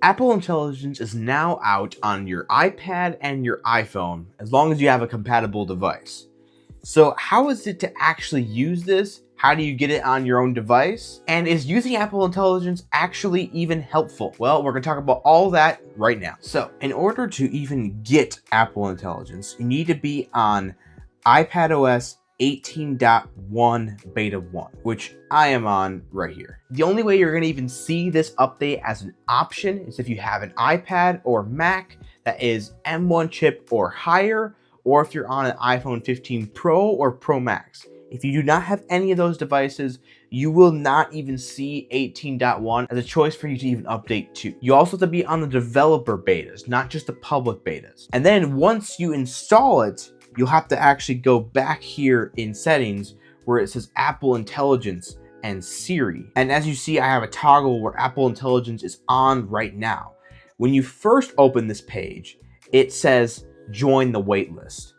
Apple Intelligence is now out on your iPad and your iPhone, as long as you have a compatible device. So how is it to actually use this? How do you get it on your own device? And is using Apple Intelligence actually even helpful? Well, we're gonna talk about all that right now. So in order to even get Apple Intelligence, you need to be on iPadOS 18.1 beta 1, which I am on right here. The only way you're gonna even see this update as an option is if you have an iPad or Mac that is M1 chip or higher, or if you're on an iPhone 15 Pro or Pro Max. If you do not have any of those devices, you will not even see 18.1 as a choice for you to even update to. You also have to be on the developer betas, not just the public betas. And then once you install it, you'll have to actually go back here in settings where it says Apple Intelligence and Siri. And as you see, I have a toggle where Apple Intelligence is on right now. When you first open this page, it says join the waitlist.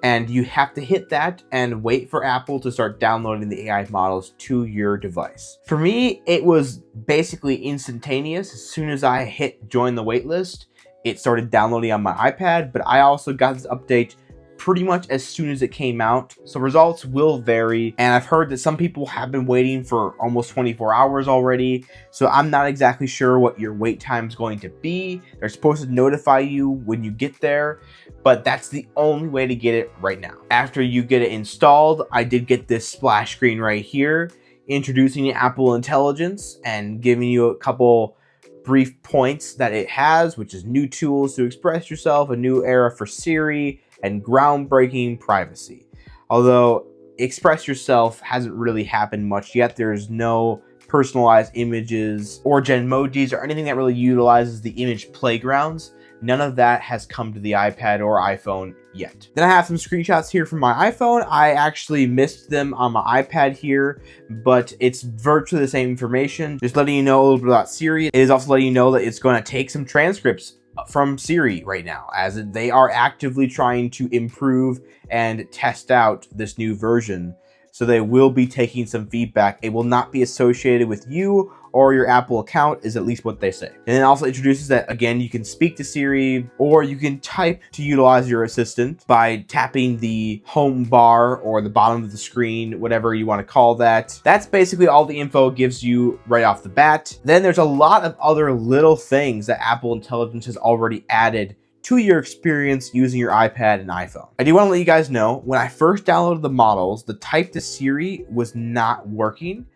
And you have to hit that and wait for Apple to start downloading the AI models to your device. For me, it was basically instantaneous. As soon as I hit join the waitlist, it started downloading on my iPad, but I also got this update pretty much as soon as it came out. So results will vary. And I've heard that some people have been waiting for almost 24 hours already. So I'm not exactly sure what your wait time is going to be. They're supposed to notify you when you get there, but that's the only way to get it right now. After you get it installed, I did get this splash screen right here, introducing Apple Intelligence and giving you a couple brief points that it has, which is new tools to express yourself, a new era for Siri, and groundbreaking privacy. Although express yourself hasn't really happened much yet. There's no personalized images or Genmojis or anything that really utilizes the image playgrounds. None of that has come to the iPad or iPhone yet. Then I have some screenshots here from my iPhone. I actually missed them on my iPad here, but it's virtually the same information. Just letting you know a little bit about Siri. It is also letting you know that it's going to take some transcripts from Siri right now, as they are actively trying to improve and test out this new version. So they will be taking some feedback. It will not be associated with you or your Apple account, is at least what they say. And it also introduces that, again, you can speak to Siri, or you can type to utilize your assistant by tapping the home bar or the bottom of the screen, whatever you want to call that. That's basically all the info it gives you right off the bat. Then there's a lot of other little things that Apple Intelligence has already added to your experience using your iPad and iPhone. I do want to let you guys know, when I first downloaded the models, the type to Siri was not working.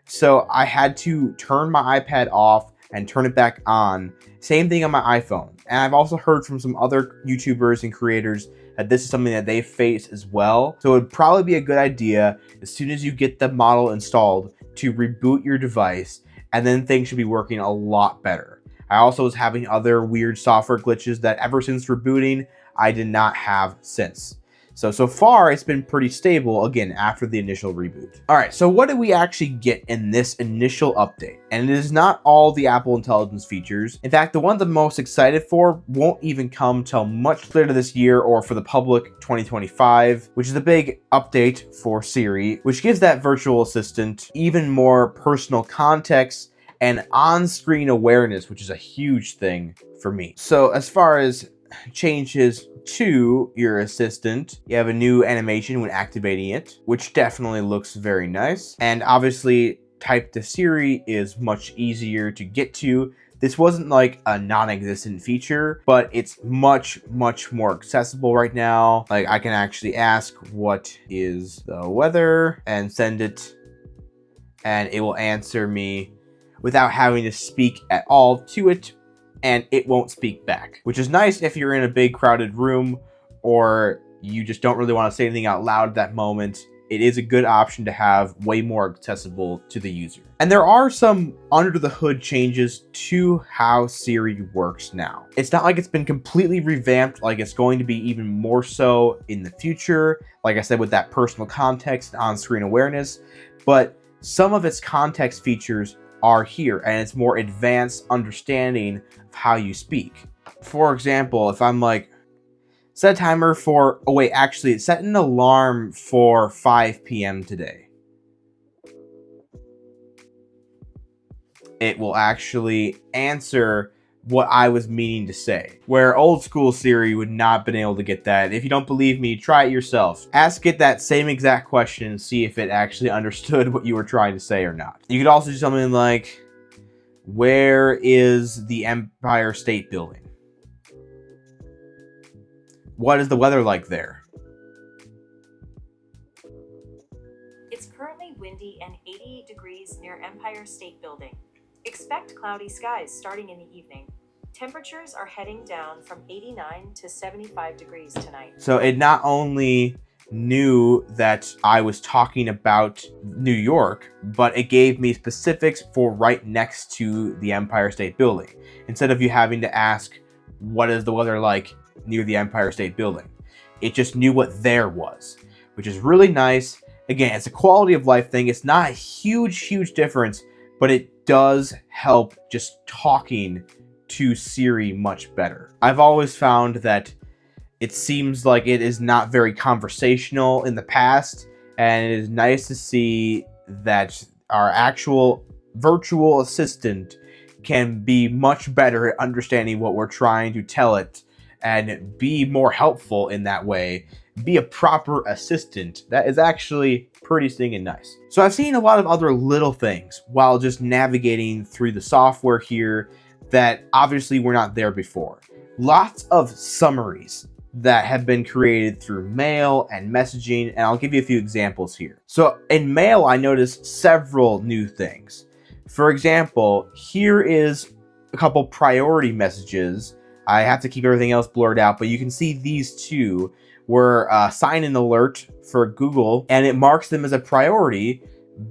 So I had to turn my iPad off and turn it back on. Same thing on my iPhone. And I've also heard from some other YouTubers and creators that this is something that they face as well. So it would probably be a good idea, as soon as you get the model installed, to reboot your device, and then things should be working a lot better. I also was having other weird software glitches that ever since rebooting, I did not have since. So far, it's been pretty stable, again, after the initial reboot. All right, so what did we actually get in this initial update? And it is not all the Apple Intelligence features. In fact, the one I'm most excited for won't even come till much later this year, or for the public 2025, which is a big update for Siri, which gives that virtual assistant even more personal context and on-screen awareness, which is a huge thing for me. So as far as changes to your assistant, you have a new animation when activating it, which definitely looks very nice. And obviously, type to Siri is much easier to get to. This wasn't like a non-existent feature, but it's much, much more accessible right now. Like, I can actually ask, what is the weather, and send it, and it will answer me without having to speak at all to it, and it won't speak back, which is nice if you're in a big crowded room or you just don't really want to say anything out loud at that moment. It is a good option to have, way more accessible to the user. And there are some under the hood changes to how Siri works now. It's not like it's been completely revamped, like it's going to be even more so in the future, like I said, with that personal context and on-screen awareness, but some of its context features are here, and it's more advanced understanding of how you speak. For example, if I'm like, set a timer for, oh wait, actually set an alarm for 5 p.m. today. It will actually answer what I was meaning to say, where old school Siri would not have been able to get that. If you don't believe me, try it yourself. Ask it that same exact question and see if it actually understood what you were trying to say or not. You could also do something like, where is the Empire State Building? What is the weather like there? It's currently windy and 88 degrees near Empire State Building. Expect cloudy skies starting in the evening. Temperatures are heading down from 89 to 75 degrees tonight. So it not only knew that I was talking about New York, but it gave me specifics for right next to the Empire State Building, instead of you having to ask, what is the weather like near the Empire State Building? It just knew what there was, which is really nice. Again, it's a quality of life thing. It's not a huge difference, but it does help just talking to Siri much better. I've always found that it seems like it is not very conversational in the past, and it is nice to see that our actual virtual assistant can be much better at understanding what we're trying to tell it and be more helpful in that way. Be a proper assistant. That is actually pretty stinking nice. So I've seen a lot of other little things while just navigating through the software here that obviously were not there before. Lots of summaries that have been created through mail and messaging, and I'll give you a few examples here. So in mail, I noticed several new things. For example, here is a couple priority messages. I have to keep everything else blurred out, but you can see these two were sign-in alert for Google, and it marks them as a priority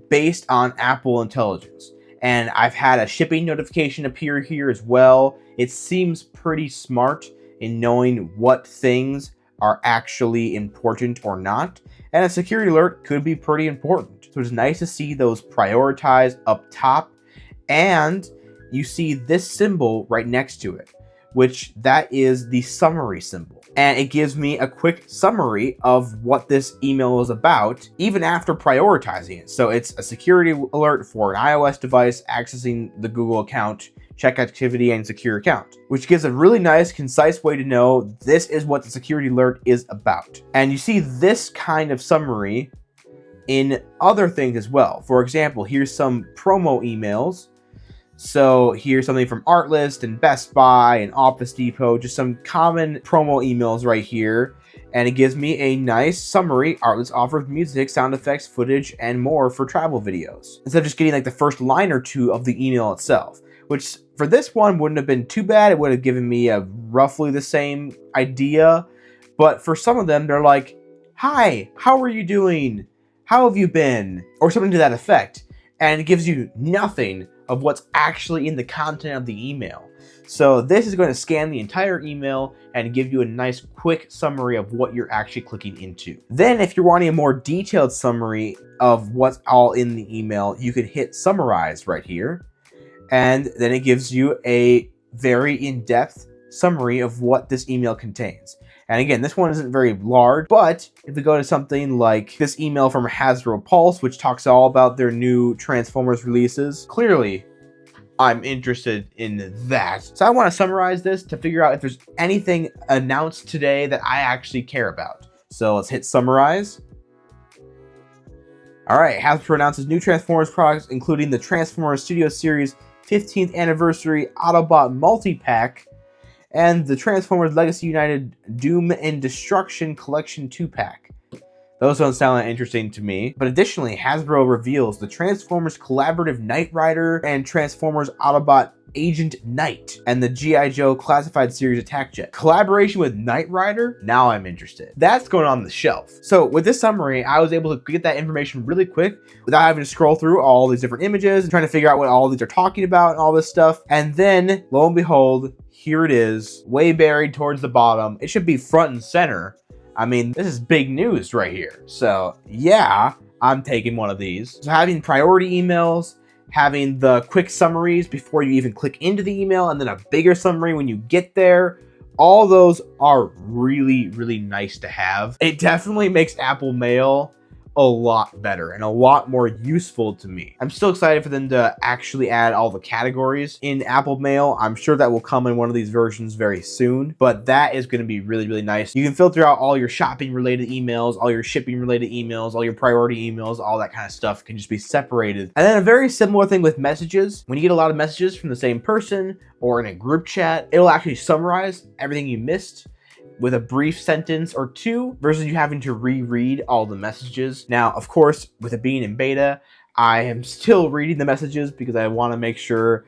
based on Apple Intelligence. And I've had a shipping notification appear here as well. It seems pretty smart in knowing what things are actually important or not. And a security alert could be pretty important. So it's nice to see those prioritized up top. And you see this symbol right next to it, which that is the summary symbol. And it gives me a quick summary of what this email is about, even after prioritizing it. So it's a security alert for an iOS device accessing the Google account, check activity, and secure account, which gives a really nice, concise way to know this is what the security alert is about. And you see this kind of summary in other things as well. For example, here's some promo emails. So here's something from Artlist and Best Buy and Office Depot, just some common promo emails right here. And it gives me a nice summary. Artlist offers music, sound effects, footage, and more for travel videos, instead of just getting like the first line or two of the email itself, which for this one wouldn't have been too bad. It would have given me a roughly the same idea. But for some of them, they're like, hi, how are you doing? How have you been? Or something to that effect. And it gives you nothing of what's actually in the content of the email. So this is going to scan the entire email and give you a nice quick summary of what you're actually clicking into. Then if you're wanting a more detailed summary of what's all in the email, you could hit summarize right here. And then it gives you a very in-depth summary of what this email contains. And again, this one isn't very large, but if we go to something like this email from Hasbro Pulse, which talks all about their new Transformers releases, clearly I'm interested in that. So I want to summarize this to figure out if there's anything announced today that I actually care about. So let's hit summarize. All right, Hasbro announces new Transformers products, including the Transformers Studio Series 15th Anniversary Autobot Multi-Pack, and the Transformers Legacy United Doom and Destruction Collection 2-Pack. Those don't sound that interesting to me. But additionally, Hasbro reveals the Transformers Collaborative Knight Rider and Transformers Autobot Agent Knight and the G.I. Joe Classified Series Attack Jet. Collaboration with Knight Rider? Now I'm interested. That's going on the shelf. So with this summary, I was able to get that information really quick without having to scroll through all these different images and trying to figure out what all these are talking about and all this stuff. And then, lo and behold, here it is, way buried towards the bottom. It should be front and center. I mean, this is big news right here. So yeah, I'm taking one of these. So having priority emails, having the quick summaries before you even click into the email, and then a bigger summary when you get there, all those are really, really nice to have. It definitely makes Apple Mail a lot better and a lot more useful to me. I'm still excited for them to actually add all the categories in Apple Mail. I'm sure that will come in one of these versions very soon, but that is going to be really, really nice. You can filter out all your shopping related emails, all your shipping related emails, all your priority emails, all that kind of stuff can just be separated. And then a very similar thing with messages. When you get a lot of messages from the same person or in a group chat, it'll actually summarize everything you missed with a brief sentence or two versus you having to reread all the messages. Now, of course, with it being in beta, I am still reading the messages because I want to make sure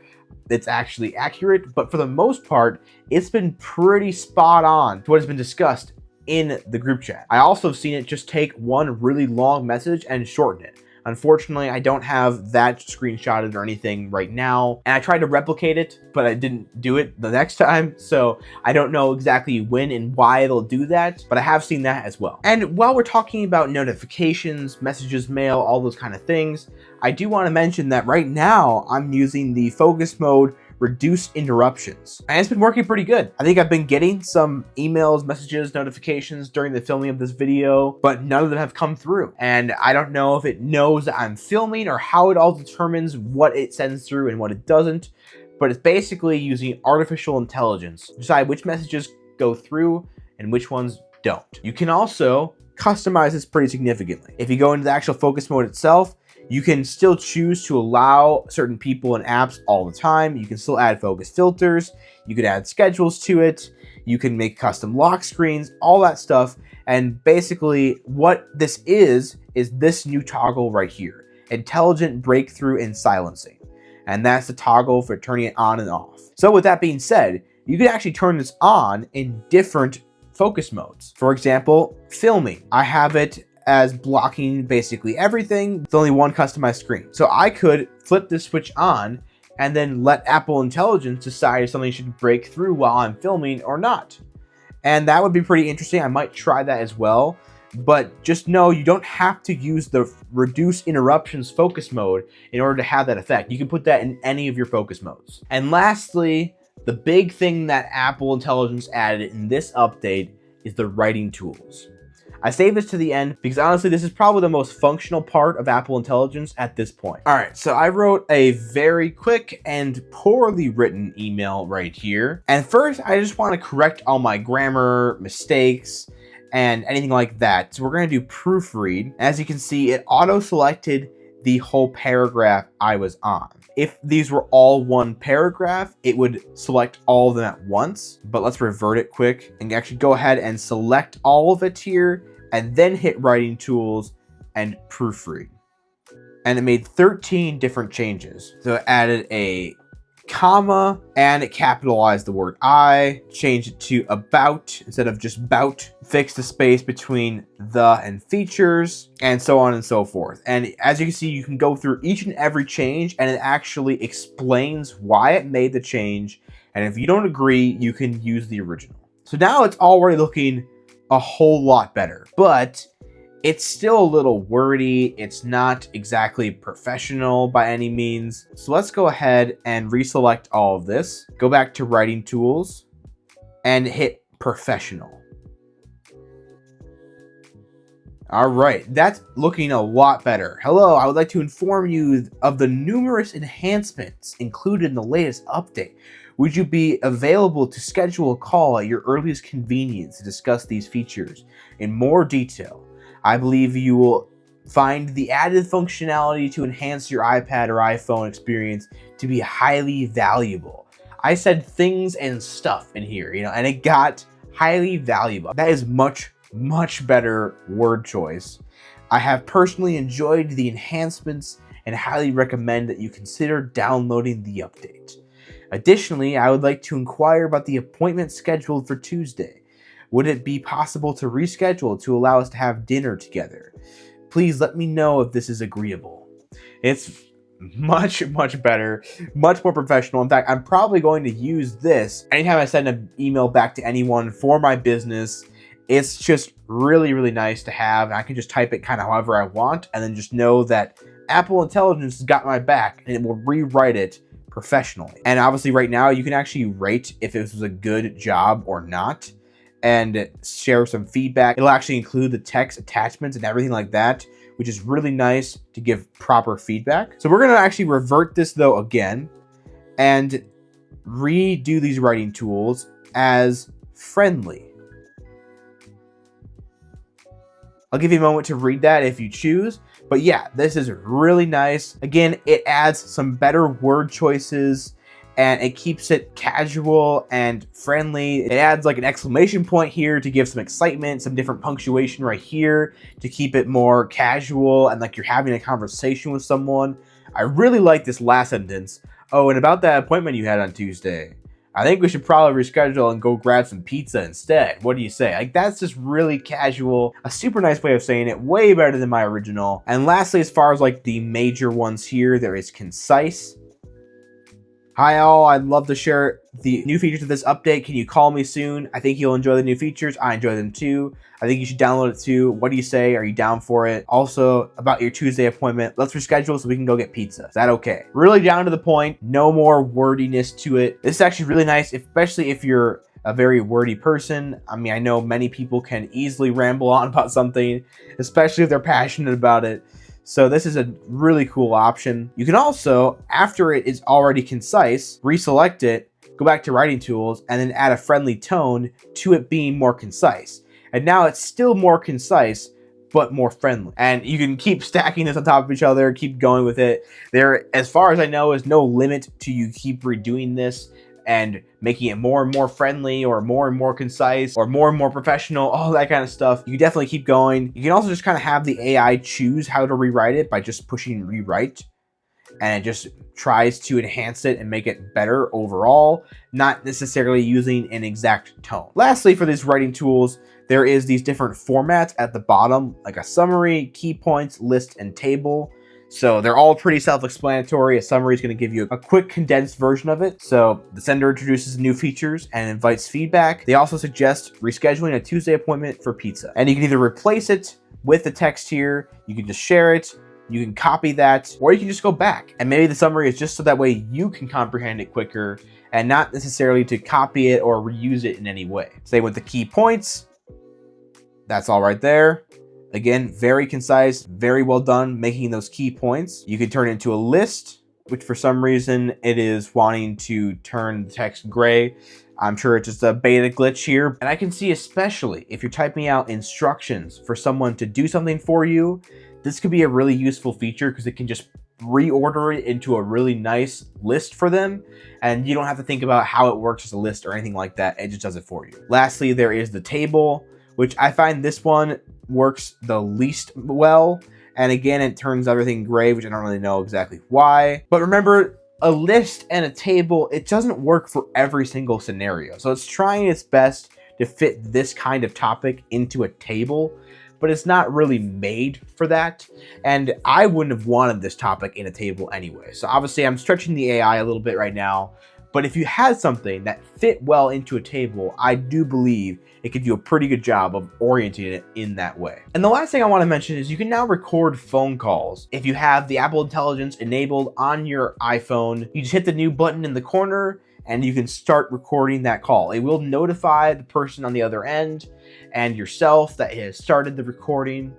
it's actually accurate. But for the most part, it's been pretty spot on to what has been discussed in the group chat. I also have seen it just take one really long message and shorten it. Unfortunately, I don't have that screenshotted or anything right now. And I tried to replicate it, but I didn't do it the next time. So I don't know exactly when and why it'll do that, but I have seen that as well. And while we're talking about notifications, messages, mail, all those kind of things, I do want to mention that right now I'm using the focus mode reduced interruptions. And it's been working pretty good. I think I've been getting some emails, messages, notifications during the filming of this video, but none of them have come through. And I don't know if it knows that I'm filming or how it all determines what it sends through and what it doesn't, but it's basically using artificial intelligence to decide which messages go through and which ones don't. You can also customize this pretty significantly. If you go into the actual focus mode itself, you can still choose to allow certain people and apps all the time. You can still add focus filters. You could add schedules to it. You can make custom lock screens, all that stuff. And basically what this is this new toggle right here, intelligent breakthrough and silencing. And that's the toggle for turning it on and off. So with that being said, you can actually turn this on in different focus modes. For example, filming. I have it as blocking basically everything with only one customized screen. So I could flip this switch on and then let Apple Intelligence decide if something should break through while I'm filming or not. And that would be pretty interesting. I might try that as well. But just know you don't have to use the reduce interruptions focus mode in order to have that effect. You can put that in any of your focus modes. And lastly, the big thing that Apple Intelligence added in this update is the writing tools. I saved this to the end because honestly, this is probably the most functional part of Apple Intelligence at this point. All right, so I wrote a very quick and poorly written email right here. And first, I just want to correct all my grammar mistakes and anything like that. So we're going to do proofread. As you can see, it auto-selected the whole paragraph I was on. If these were all one paragraph, it would select all of them at once, but let's revert it quick and actually go ahead and select all of it here and then hit writing tools and proofread. And it made 13 different changes. So it added a comma and it capitalized the word I, changed it to about instead of just bout, fixed the space between the and features, and so on and so forth. And as you can see, you can go through each and every change and it actually explains why it made the change. And if you don't agree, you can use the original. So now it's already looking a whole lot better, but it's still a little wordy. It's not exactly professional by any means. So let's go ahead and reselect all of this. Go back to writing tools and hit professional. All right, that's looking a lot better. Hello, I would like to inform you of the numerous enhancements included in the latest update. Would you be available to schedule a call at your earliest convenience to discuss these features in more detail? I believe you will find the added functionality to enhance your iPad or iPhone experience to be highly valuable. I said things and stuff in here, and it got highly valuable. That is much better word choice. I have personally enjoyed the enhancements and highly recommend that you consider downloading the update. Additionally, I would like to inquire about the appointment scheduled for Tuesday. Would it be possible to reschedule to allow us to have dinner together? Please let me know if this is agreeable. It's much better, much more professional. In fact, I'm probably going to use this anytime I send an email back to anyone for my business. It's just really nice to have. I can just type it kind of however I want and then just know that Apple Intelligence has got my back and it will rewrite it professionally. And obviously right now you can actually rate if this was a good job or not and share some feedback. It'll actually include the text attachments and everything like that, which is really nice to give proper feedback. So we're going to actually revert this though again and redo these writing tools as friendly. I'll give you a moment to read that if you choose. But yeah, this is really nice. Again, it adds some better word choices and it keeps it casual and friendly. It adds like an exclamation point here to give some excitement, some different punctuation right here to keep it more casual and like you're having a conversation with someone. I really like this last sentence. Oh, and about that appointment you had on Tuesday, I think we should probably reschedule and go grab some pizza instead. What do you say? Like, that's just really casual, a super nice way of saying it, way better than my original. And lastly, as far as like the major ones here, there is concise. Hi all, I'd love to share the new features of this update. Can you call me soon? I think you'll enjoy the new features. I enjoy them too. I think you should download it too. What do you say? Are you down for it? Also, about your Tuesday appointment, let's reschedule so we can go get pizza. Is that okay? Really down to the point, no more wordiness to it. This is actually really nice, especially if you're a very wordy person. I mean, I know many people can easily ramble on about something, especially if they're passionate about it. So this is a really cool option. You can also, after it is already concise, reselect it, go back to writing tools, and then add a friendly tone to it being more concise. And now it's still more concise, but more friendly. And you can keep stacking this on top of each other, keep going with it. There, as far as I know, is no limit to you keep redoing this and making it more and more friendly or more concise or more professional, all that kind of stuff. You can definitely keep going. You can also just kind of have the AI choose how to rewrite it by just pushing rewrite, and it just tries to enhance it and make it better overall, not necessarily using an exact tone. Lastly, for these writing tools, there is these different formats at the bottom, like a summary, key points, list, and table. So they're all pretty self-explanatory. A summary is going to give you a quick condensed version of it. So the sender introduces new features and invites feedback. They also suggest rescheduling a Tuesday appointment for pizza. And you can either replace it with the text here, you can just share it, you can copy that, or you can just go back. And maybe the summary is just so that way you can comprehend it quicker and not necessarily to copy it or reuse it in any way. Same with the key points. That's all right there. Again, very concise, very well done, making those key points. You can turn it into a list, which for some reason it is wanting to turn the text gray. I'm sure it's just a beta glitch here. And I can see, especially if you're typing out instructions for someone to do something for you, this could be a really useful feature because it can just reorder it into a really nice list for them. And you don't have to think about how it works as a list or anything like that. It just does it for you. Lastly, there is the table, which I find this one works the least well. And again, it turns everything gray, which I don't really know exactly why. But remember, a list and a table, it doesn't work for every single scenario. So it's trying its best to fit this kind of topic into a table, but it's not really made for that. And I wouldn't have wanted this topic in a table anyway. So obviously I'm stretching the AI a little bit right now, but if you had something that fit well into a table, I do believe it could do a pretty good job of orienting it in that way. And the last thing I want to mention is you can now record phone calls. If you have the Apple Intelligence enabled on your iPhone, you just hit the new button in the corner and you can start recording that call. It will notify the person on the other end and yourself that it has started the recording.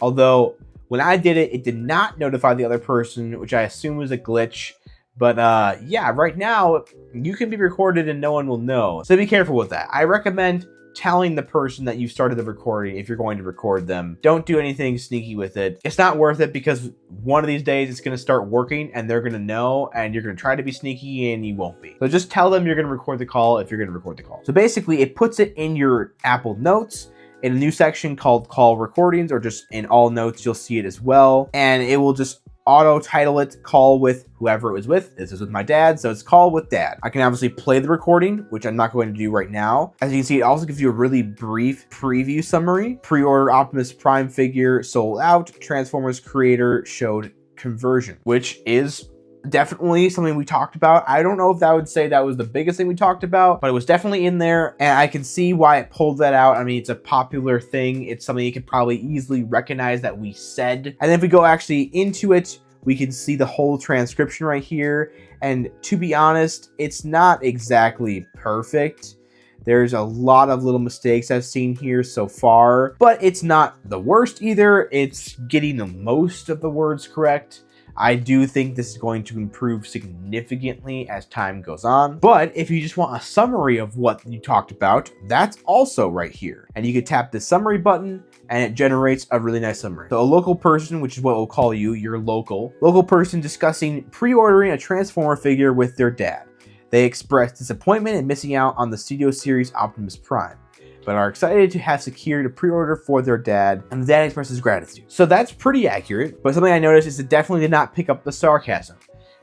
Although when I did it, it did not notify the other person, which I assume was a glitch. But yeah, right now you can be recorded and no one will know. So be careful with that. I recommend telling the person that you started the recording if you're going to record them. Don't do anything sneaky with it. It's not worth it because one of these days it's going to start working and they're going to know and you're going to try to be sneaky and you won't be. So just tell them you're going to record the call if you're going to record the call. So basically it puts it in your Apple Notes in a new section called Call Recordings, or just in all notes you'll see it as well. And it will just auto title it Call with whoever it was with. This is with my dad, so it's Call with Dad. I can obviously play the recording, which I'm not going to do right now. As you can see, it also gives you a really brief preview summary. Pre-order Optimus Prime figure sold out. Transformers creator showed conversion, which is definitely something we talked about. I don't know if that would say that was the biggest thing we talked about, but it was definitely in there, and I can see why it pulled that out. I mean, it's a popular thing. It's something you could probably easily recognize that we said. And if we go actually into it, we can see the whole transcription right here. And to be honest, it's not exactly perfect. There's a lot of little mistakes I've seen here so far, but it's not the worst either. It's getting the most of the words correct. I do think this is going to improve significantly as time goes on. But if you just want a summary of what you talked about, that's also right here. And you can tap the summary button and it generates a really nice summary. So a local person, which is what we'll call you, your local person discussing pre-ordering a Transformer figure with their dad. They express disappointment in missing out on the Studio Series Optimus Prime, but are excited to have secured a pre-order for their dad, and the dad expresses gratitude. So that's pretty accurate, but something I noticed is it definitely did not pick up the sarcasm,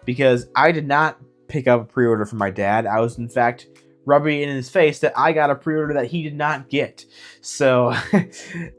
because I did not pick up a pre-order for my dad. I was in fact rubbing it in his face that I got a pre-order that he did not get. So,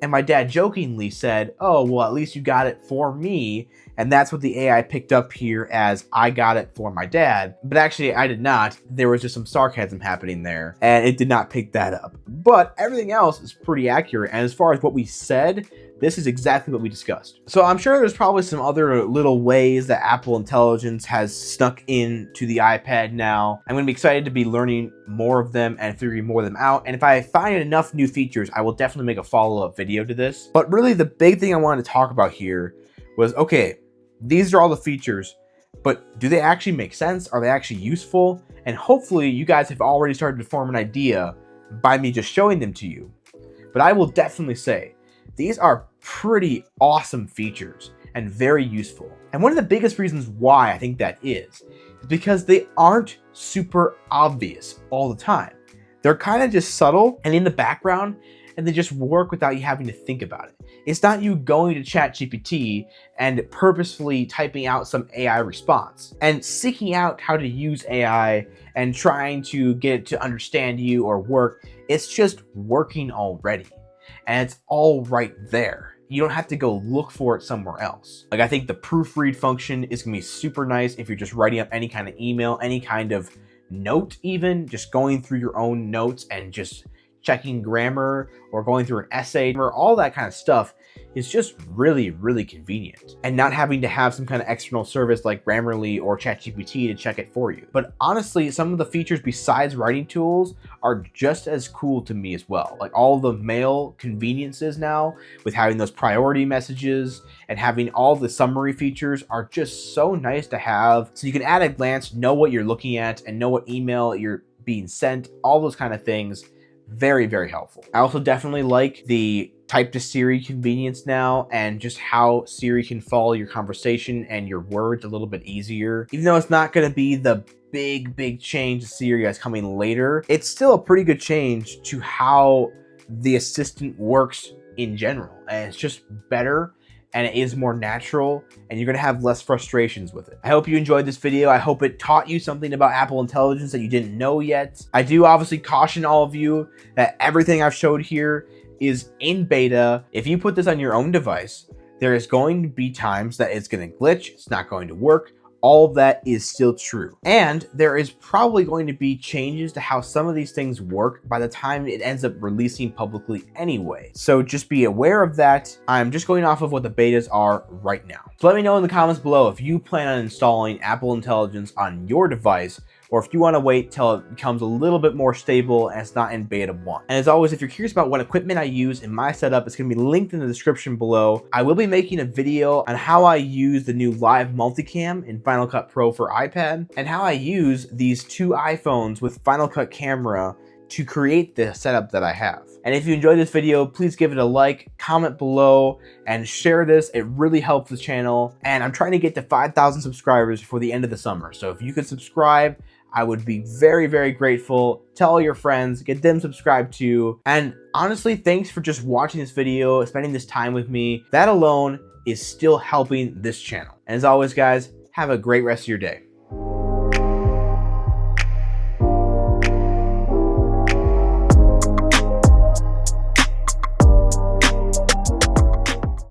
and my dad jokingly said, "Oh, well, at least you got it for me." And that's what the AI picked up here as I got it for my dad. But actually, I did not. There was just some sarcasm happening there, and it did not pick that up. But everything else is pretty accurate. And as far as what we said, this is exactly what we discussed. So I'm sure there's probably some other little ways that Apple Intelligence has snuck into the iPad now. I'm gonna be excited to be learning more of them and figuring more of them out. And if I find enough new features, I will definitely make a follow-up video to this. But really the big thing I wanted to talk about here was, okay, these are all the features, but do they actually make sense? Are they actually useful? And hopefully you guys have already started to form an idea by me just showing them to you. But I will definitely say, these are pretty awesome features and very useful. And one of the biggest reasons why I think that is because they aren't super obvious all the time. They're kind of just subtle and in the background, and they just work without you having to think about it. It's not you going to ChatGPT and purposefully typing out some AI response and seeking out how to use AI and trying to get it to understand you or work. It's just working already. And it's all right there. You don't have to go look for it somewhere else. Like, I think the proofread function is gonna be super nice if you're just writing up any kind of email, any kind of note even, just going through your own notes and just checking grammar or going through an essay or all that kind of stuff is just really, really convenient. And not having to have some kind of external service like Grammarly or ChatGPT to check it for you. But honestly, some of the features besides writing tools are just as cool to me as well. Like all the mail conveniences now with having those priority messages and having all the summary features are just so nice to have. So you can at a glance know what you're looking at and know what email you're being sent, all those kind of things. Very, very helpful. I also definitely like the type to Siri convenience now and just how Siri can follow your conversation and your words a little bit easier. Even though it's not going to be the big change to Siri that's coming later, it's still a pretty good change to how the assistant works in general. And it's just better and it is more natural and you're gonna have less frustrations with it. I hope you enjoyed this video. I hope it taught you something about Apple Intelligence that you didn't know yet. I do obviously caution all of you that everything I've showed here is in beta. If you put this on your own device, there is going to be times that it's gonna glitch, it's not going to work. All of that is still true. And there is probably going to be changes to how some of these things work by the time it ends up releasing publicly anyway. So just be aware of that. I'm just going off of what the betas are right now. So let me know in the comments below if you plan on installing Apple Intelligence on your device, or if you want to wait till it becomes a little bit more stable and it's not in beta 1. And as always, if you're curious about what equipment I use in my setup, it's going to be linked in the description below. I will be making a video on how I use the new live multicam in Final Cut Pro for iPad and how I use these two iPhones with Final Cut camera to create the setup that I have. And if you enjoyed this video, please give it a like, comment below, and share this. It really helps the channel. And I'm trying to get to 5,000 subscribers before the end of the summer. So if you could subscribe, I would be very, very grateful. Tell all your friends, get them subscribed too. And honestly, thanks for just watching this video, spending this time with me. That alone is still helping this channel. And as always, guys, have a great rest of your day.